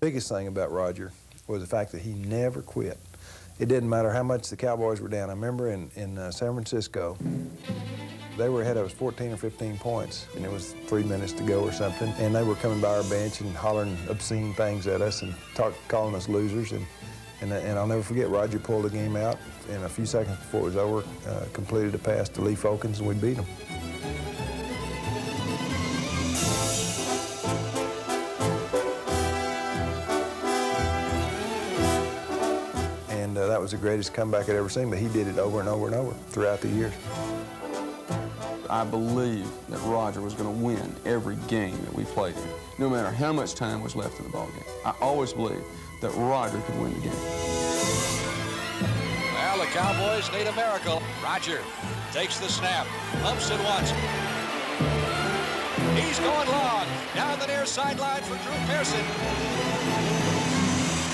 Biggest thing about Roger was the fact that he never quit. It didn't matter how much the Cowboys were down. I remember in San Francisco, they were ahead of us 14 or 15 points, and it was 3 minutes to go or something, and they were coming by our bench and hollering obscene things at us and calling us losers. And I'll never forget, Roger pulled the game out, and a few seconds before it was over, completed a pass to Lee Folkens, and we beat him. And that was the greatest comeback I'd ever seen, but he did it over and over and over throughout the years. I believed that Roger was going to win every game that we played in, no matter how much time was left in the ballgame. I always believed that Roger could win the game. Well, the Cowboys need a miracle. Roger takes the snap, pumps it once. He's going long, down the near sideline for Drew Pearson.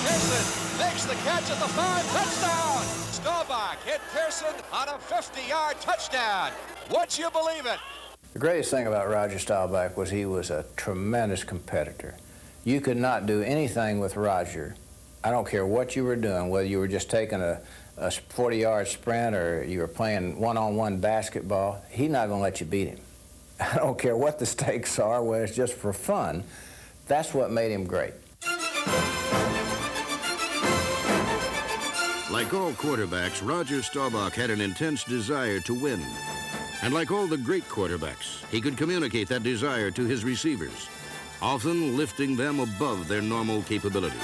Pearson makes the catch at the 5, touchdown! Staubach hit Pearson on a 50-yard touchdown. Would you believe it? The greatest thing about Roger Staubach was he was a tremendous competitor. You could not do anything with Roger. I don't care what you were doing, whether you were just taking a 40-yard sprint or you were playing one-on-one basketball, he's not going to let you beat him. I don't care what the stakes are, whether it's just for fun. That's what made him great. Like all quarterbacks, Roger Staubach had an intense desire to win. And like all the great quarterbacks, he could communicate that desire to his receivers, often lifting them above their normal capabilities.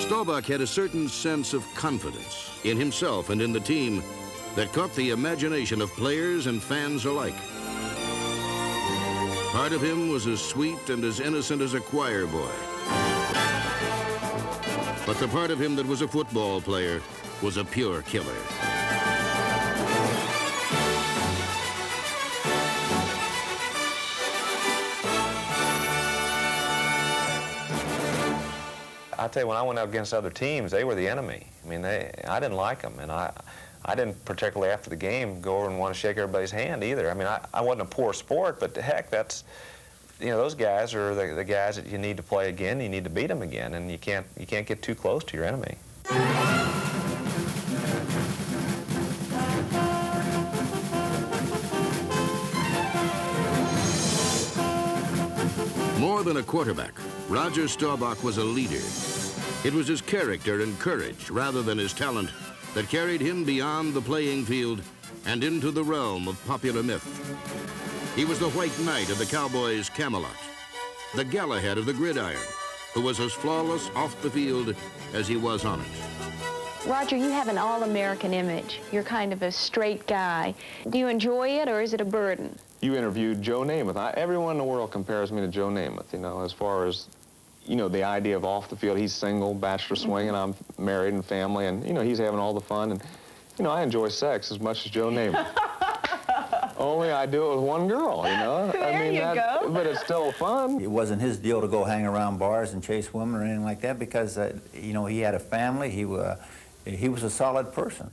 Staubach had a certain sense of confidence in himself and in the team that caught the imagination of players and fans alike. Part of him was as sweet and as innocent as a choir boy. But the part of him that was a football player was a pure killer. I tell you, when I went out against other teams, they were the enemy. I mean, I didn't like them, and I didn't particularly after the game go over and want to shake everybody's hand either. I mean, I wasn't a poor sport, but heck, that's, you know, those guys are the guys that you need to play again. You need to beat them again, and you can't get too close to your enemy. More than a quarterback, Roger Staubach was a leader. It was his character and courage, rather than his talent, that carried him beyond the playing field and into the realm of popular myth. He was the White Knight of the Cowboys' Camelot, the Galahad of the gridiron, who was as flawless off the field as he was on it. Roger, you have an all-American image. You're kind of a straight guy. Do you enjoy it, or is it a burden? You interviewed Joe Namath. Everyone in the world compares me to Joe Namath, you know, as far as, you know, the idea of off the field. He's single, bachelor swing, and I'm married and family, and, you know, he's having all the fun. And, you know, I enjoy sex as much as Joe Namath. Only I do it with one girl, you know? There you go. But it's still fun. It wasn't his deal to go hang around bars and chase women or anything like that because, you know, he had a family. He was a solid person.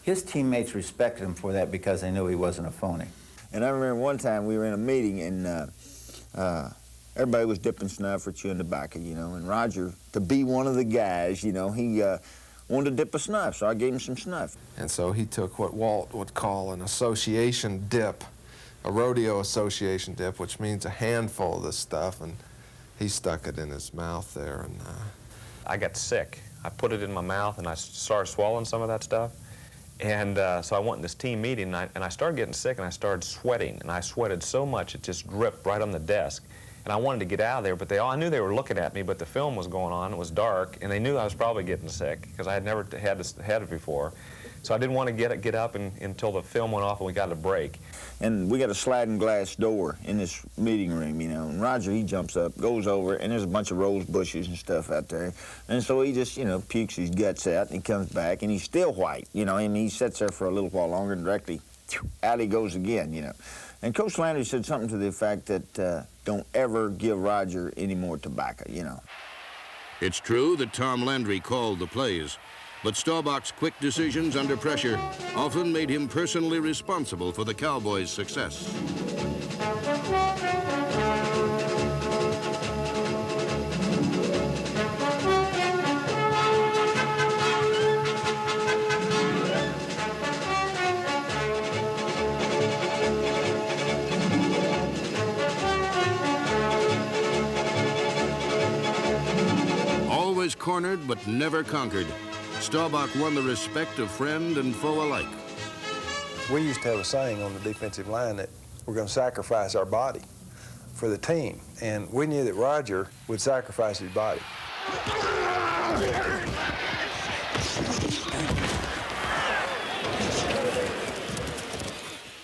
His teammates respected him for that because they knew he wasn't a phony. And I remember one time we were in a meeting and everybody was dipping snuff or chewing tobacco, you know, and Roger, to be one of the guys, you know, he wanted to dip a snuff, so I gave him some snuff. And so he took what Walt would call an association dip, a rodeo association dip, which means a handful of this stuff, and he stuck it in his mouth there. And I got sick. I put it in my mouth, and I started swallowing some of that stuff. And so I went in this team meeting, and I started getting sick, and I started sweating, and I sweated so much it just dripped right on the desk. And I wanted to get out of there, but I knew they were looking at me, but the film was going on, it was dark, and they knew I was probably getting sick, because I had never had it before. So I didn't want to get up until the film went off and we got a break. And we got a sliding glass door in this meeting room, you know. And Roger, he jumps up, goes over, and there's a bunch of rose bushes and stuff out there. And so he just, you know, pukes his guts out, and he comes back, and he's still white, you know. And he sits there for a little while longer, and directly, out he goes again, you know. And Coach Landry said something to the effect that don't ever give Roger any more tobacco, you know. It's true that Tom Landry called the plays, but Staubach's quick decisions under pressure often made him personally responsible for the Cowboys' success. Always cornered but never conquered, Staubach won the respect of friend and foe alike. We used to have a saying on the defensive line that we're going to sacrifice our body for the team, and we knew that Roger would sacrifice his body.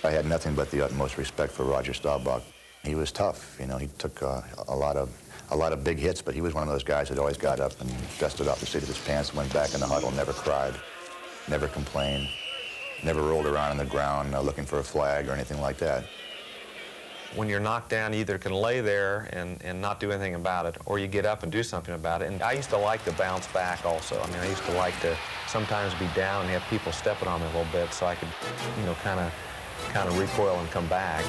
I had nothing but the utmost respect for Roger Staubach. He was tough, you know. He took a lot of big hits, but he was one of those guys that always got up and dusted off the seat of his pants, went back in the huddle, never cried, never complained, never rolled around on the ground looking for a flag or anything like that. When you're knocked down, you either can lay there and not do anything about it, or you get up and do something about it. And I used to like to bounce back also. I mean, I used to like to sometimes be down and have people stepping on me a little bit so I could, you know, kind of recoil and come back.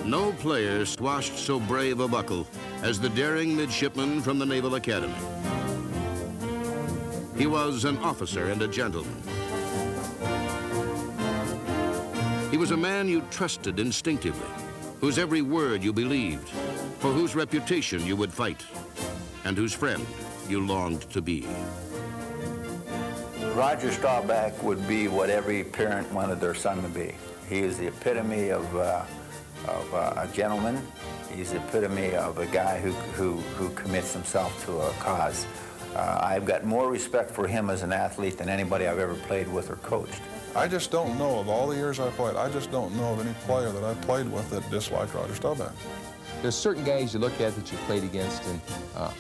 No player swashed so brave a buckle as the daring midshipman from the Naval Academy. He was an officer and a gentleman. He was a man you trusted instinctively, whose every word you believed, for whose reputation you would fight, and whose friend you longed to be. Roger Staubach would be what every parent wanted their son to be. He is the epitome of a gentleman. He's the epitome of a guy who commits himself to a cause. I've got more respect for him as an athlete than anybody I've ever played with or coached. I just don't know, of all the years I played, I just don't know of any player that I played with that disliked Roger Staubach. There's certain guys you look at that you played against, and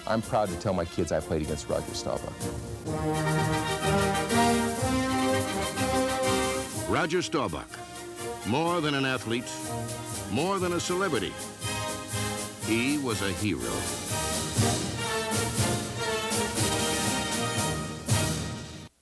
I'm proud to tell my kids I played against Roger Staubach. Roger Staubach, more than an athlete, more than a celebrity, he was a hero.